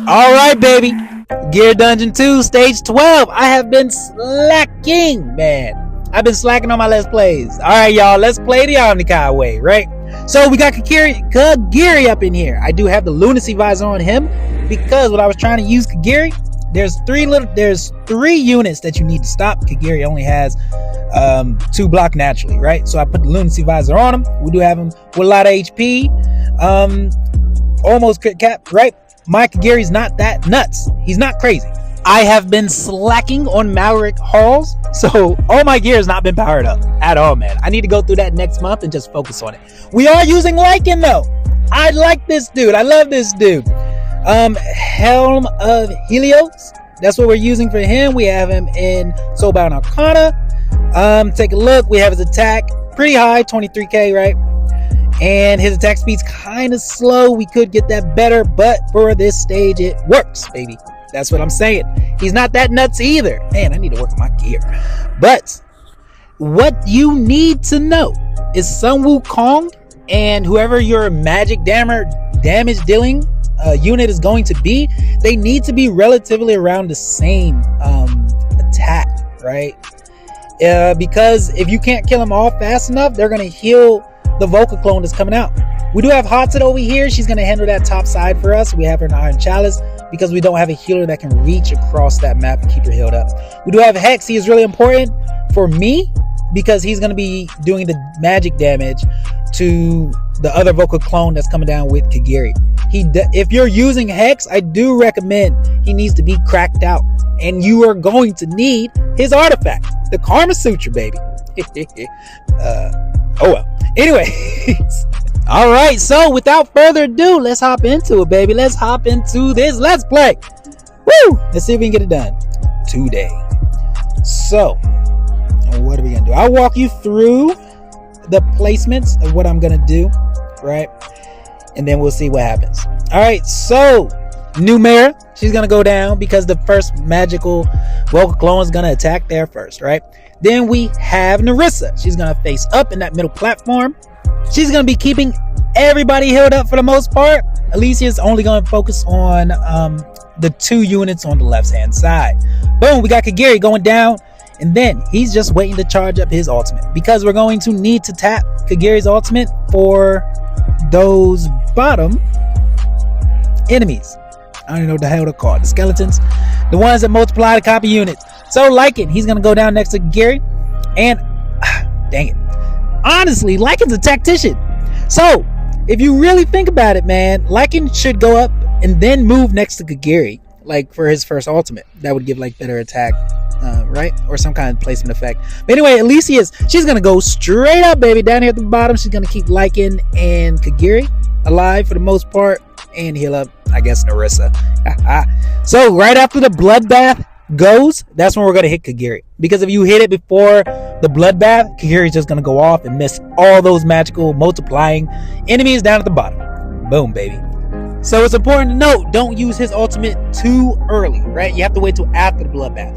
All right, baby. Gear Dungeon 2, Stage 12. I have been slacking, man. I've been slacking on my Let's Plays. All right, y'all. Let's play the Omni way, right? So we got Kagiri up in here. I do have the lunacy visor on him because when I was trying to use Kagiri, there's three units that you need to stop. Kagiri only has 2 block naturally, right? So I put the lunacy visor on him. We do have him with a lot of HP. Almost crit cap, right? My Kagiri's not that nuts. He's not crazy. I have been slacking on Malric hauls, so all my gear has not been powered up at all, man. I need to go through that next month and just focus on it. We are using Lycan though. I like this dude. I love this dude. Helm of Helios. That's what we're using for him. We have him in Soulbound Arcana. Take a look. We have his attack pretty high, 23k, right? And his attack speed's kind of slow. We could get that better, but for this stage, it works, baby. That's what I'm saying. He's not that nuts either. Man, I need to work on my gear. But what you need to know is Sun Wukong and whoever your magic damage dealing unit is going to be, they need to be relatively around the same attack, right? Because if you can't kill them all fast enough, they're going to heal the vocal clone that's coming out. We do have Hatsid over here. She's going to handle that top side for us. We have her in Iron Chalice because we don't have a healer that can reach across that map and keep her healed up. We do have Hex. He is really important for me because he's going to be doing the magic damage to the other vocal clone that's coming down with Kagiri. If you're using Hex, I do recommend he needs to be cracked out, and you are going to need his artifact, the Karma Sutra, baby. Oh well. Anyways, all right. So without further ado, let's hop into it, baby. Let's hop into this Let's Play. Woo! Let's see if we can get it done today. So, what are we gonna do? I'll walk you through the placements of what I'm gonna do, right? And then we'll see what happens. All right. So, Numera, she's gonna go down because the first magical vocal clone is gonna attack there first, right? Then we have Nerissa. She's going to face up in that middle platform. She's going to be keeping everybody healed up for the most part. Alicia's only going to focus on the 2 units on the left-hand side. Boom, we got Kagiri going down. And then he's just waiting to charge up his ultimate because we're going to need to tap Kagiri's ultimate for those bottom enemies. I don't even know what the hell they're called. The skeletons. The ones that multiply the copy units. So Lycan, he's going to go down next to Gary. And, dang it. Honestly, Lycan's a tactician. So, if you really think about it, man, Lycan should go up and then move next to Kagiri. Like, for his first ultimate. That would give, like, better attack, right? Or some kind of placement effect. But anyway, she's going to go straight up, baby. Down here at the bottom, she's going to keep Lycan and Kagiri alive for the most part. And heal up, I guess, Nerissa. So, right after the bloodbath goes, that's when we're going to hit Kagiri. Because if you hit it before the bloodbath, Kagiri's just going to go off and miss all those magical multiplying enemies down at the bottom. Boom, baby. So it's important to note, don't use his ultimate too early, right? You have to wait till after the bloodbath.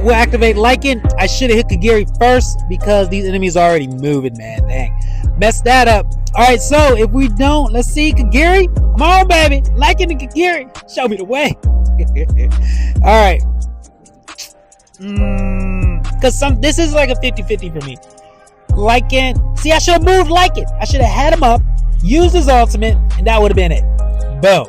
We'll activate Lycan. I should have hit Kagiri first because these enemies are already moving, man. Dang. Messed that up. Alright, so if we don't, let's see, Kagiri. Come on, baby. Lycan and Kagiri. Show me the way. Alright. Because this is like a 50-50 for me. Lycan. See, I should have moved Lycan. I should have had him up, used his ultimate, and that would have been it. Boom.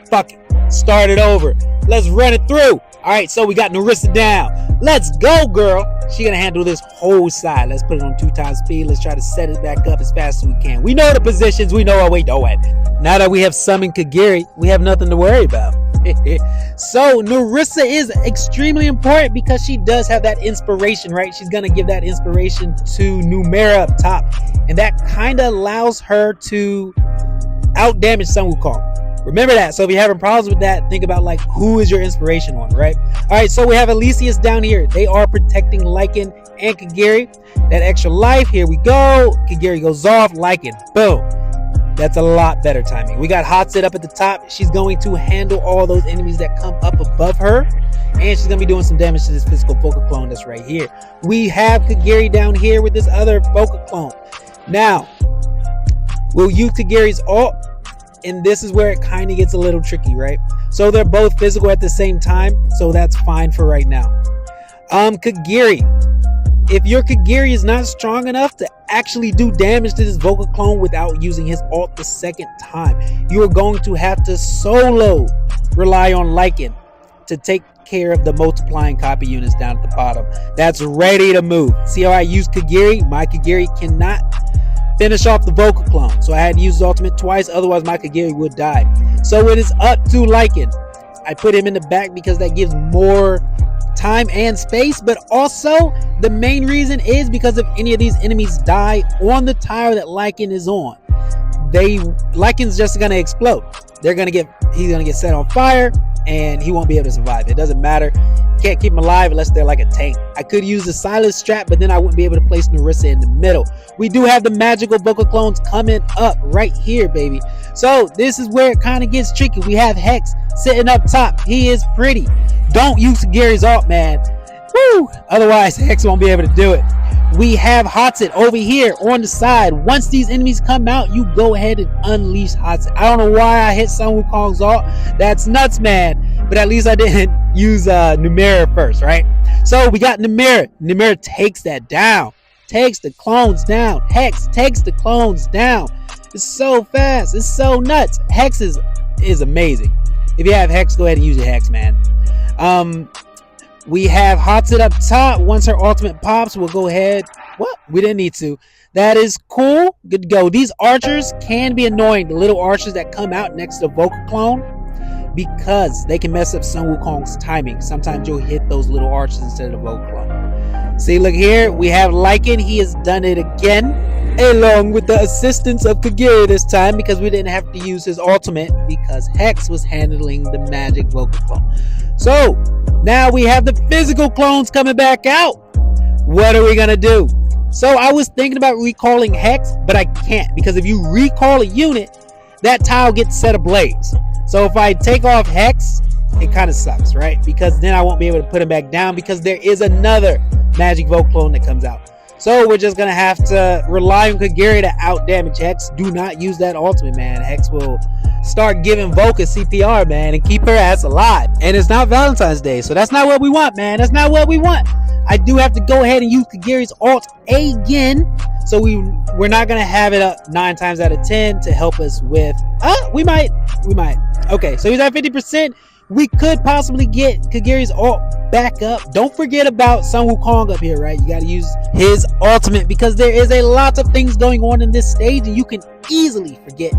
Fuck it. Start it over. Let's run it through. Alright, so we got Nerissa down. Let's go, girl. She's going to handle this whole side. Let's put it on 2 times speed. Let's try to set it back up as fast as we can. We know the positions. We know our way to it. Now that we have summoned Kagiri, we have nothing to worry about. So Nerissa is extremely important because she does have that inspiration, right? She's going to give that inspiration to Numera up top. And that kind of allows her to out-damage Sun Wukong. Remember that. So if you're having problems with that, think about like who is your inspiration on, right? All right, so we have Alicius down here. They are protecting Lycan and Kagiri. That extra life. Here we go. Kagiri goes off. Lycan. Boom. That's a lot better timing. We got Hatsid up at the top. She's going to handle all those enemies that come up above her. And she's going to be doing some damage to this physical focal clone that's right here. We have Kagiri down here with this other focal clone. Now, we'll use Kagiri's ult And this is where it kind of gets a little tricky, right? So they're both physical at the same time, so that's fine for right now. Kagiri. If your Kagiri is not strong enough to actually do damage to this vocal clone without using his ult the second time, you are going to have to solo rely on Lycan to take care of the multiplying copy units down at the bottom. That's ready to move. See how I use Kagiri? My Kagiri cannot finish off the vocal clone, so I had to use his ultimate twice, otherwise my Kagiri would die. So it is up to Lycan. I put him in the back because that gives more time and space, but also the main reason is because if any of these enemies die on the tile that Lycan is on, Lycan's just gonna explode. He's gonna get set on fire and he won't be able to survive. It doesn't matter. You can't keep him alive unless they're like a tank. I could use the Silas strat, but then I wouldn't be able to place Narissa in the middle. We do have the magical vocal clones coming up right here, baby. So this is where it kind of gets tricky. We have Hex sitting up top. He is pretty. Don't use Gary's ult, man. Woo! Otherwise, Hex won't be able to do it. We have Hotset over here on the side. Once these enemies come out, you go ahead and unleash Hotset. I don't know why I hit Sun Wukong's ult. That's nuts, man. But at least I didn't use Numera first, right? So we got Numera. Numera takes that down. Takes the clones down. Hex takes the clones down. It's so fast. It's so nuts. Hex is amazing. If you have Hex, go ahead and use your Hex, man. We have Hotset up top. Once her ultimate pops, we'll go ahead. What? We didn't need to. That is cool. Good to go. These archers can be annoying. The little archers that come out next to the vocal clone, because they can mess up Sun Wukong's timing. Sometimes you'll hit those little archers instead of the vocal clone. See, look here. We have Lycan. He has done it again, along with the assistance of Kagiri this time, because we didn't have to use his ultimate because Hex was handling the magic vocal clone. So now we have the physical clones coming back out. What are we gonna do? So I was thinking about recalling Hex, but I can't, because if you recall a unit, that tile gets set ablaze. So if I take off Hex, it kind of sucks, right? Because then I won't be able to put him back down, because there is another magic vocal clone that comes out. So we're just gonna have to rely on Kagiri to out damage Hex. Do not use that ultimate, man. Hex will start giving Volk a CPR, man, and keep her ass alive. And it's not Valentine's Day, so that's not what we want, man. That's not what we want. I do have to go ahead and use Kagiri's ult again. So we're not gonna have it up 9 times out of 10 to help us with. We might. Okay, so he's at 50%. We could possibly get Kagiri's ult back up. Don't forget about Sun Wukong up here, right? You got to use his ultimate, because there is a lot of things going on in this stage, and you can easily forget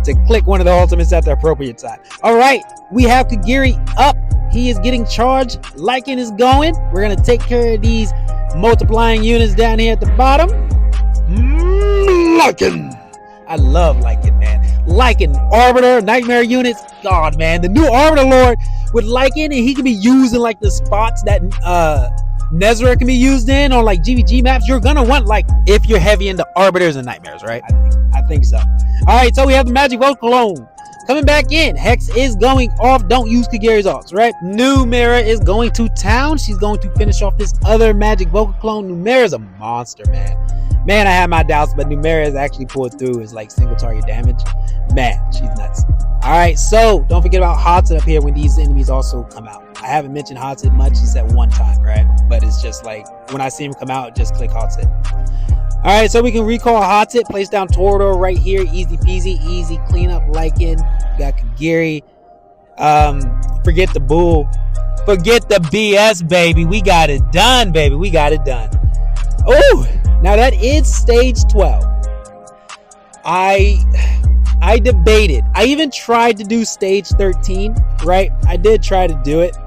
to click one of the ultimates at the appropriate time. All right, we have Kagiri up. He is getting charged. Lycan is going. We're going to take care of these multiplying units down here at the bottom. Lycan. I love Lycan, man. Lycan, Arbiter, Nightmare units. God, man. The new Arbiter Lord with Lycan, and he can be used in like the spots that Nezra can be used in on like GVG maps. You're going to want, like, if you're heavy into Arbiters and Nightmares, right? I think so. All right, so we have the Magic Vocal Clone coming back in. Hex is going off. Don't use Kagiri's ults, right? Numera is going to town. She's going to finish off this other Magic Vocal Clone. Numera's a monster, man. Man, I had my doubts, but Numera has actually pulled through his like single target damage. Man, she's nuts. All right, so don't forget about Hotset up here when these enemies also come out. I haven't mentioned Hotset much except one time, right? But it's just like when I see him come out, just click Hotset. All right, so we can recall Hotset, place down Torador right here, easy peasy, easy cleanup. Lycan, got Kagiri. Forget the bull, forget the BS, baby. We got it done, baby. We got it done. Oh. Now that is stage 12. I debated. I even tried to do stage 13, right? I did try to do it.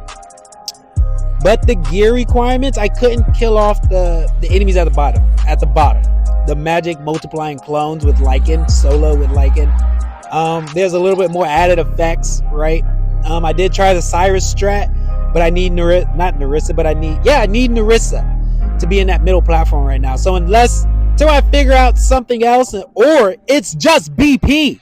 But the gear requirements, I couldn't kill off the enemies at the bottom. The magic multiplying clones with Lycan, solo with Lycan. There's a little bit more added effects, right? I did try the Cyrus strat, but I need I need Narissa to be in that middle platform right now. So till I figure out something else, or it's just BP.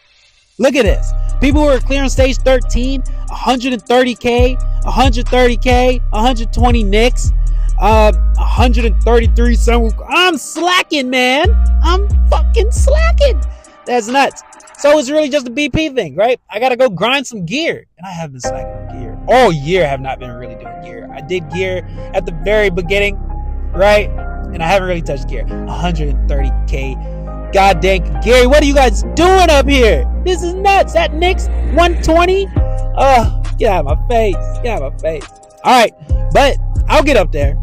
Look at this. People who are clearing stage 13, 130k, 130k, 120 nicks, 133 Sun Wukong. I'm slacking, man. I'm fucking slacking. That's nuts. So it's really just a BP thing, right? I gotta go grind some gear, and I have been slacking on gear all year. I have not been really doing gear. I did gear at the very beginning, right? And I haven't really touched gear. 130k. God dang, Gary, what are you guys doing up here? This is nuts. That Knicks 120. Get out of my face. Get out of my face. All right, but I'll get up there.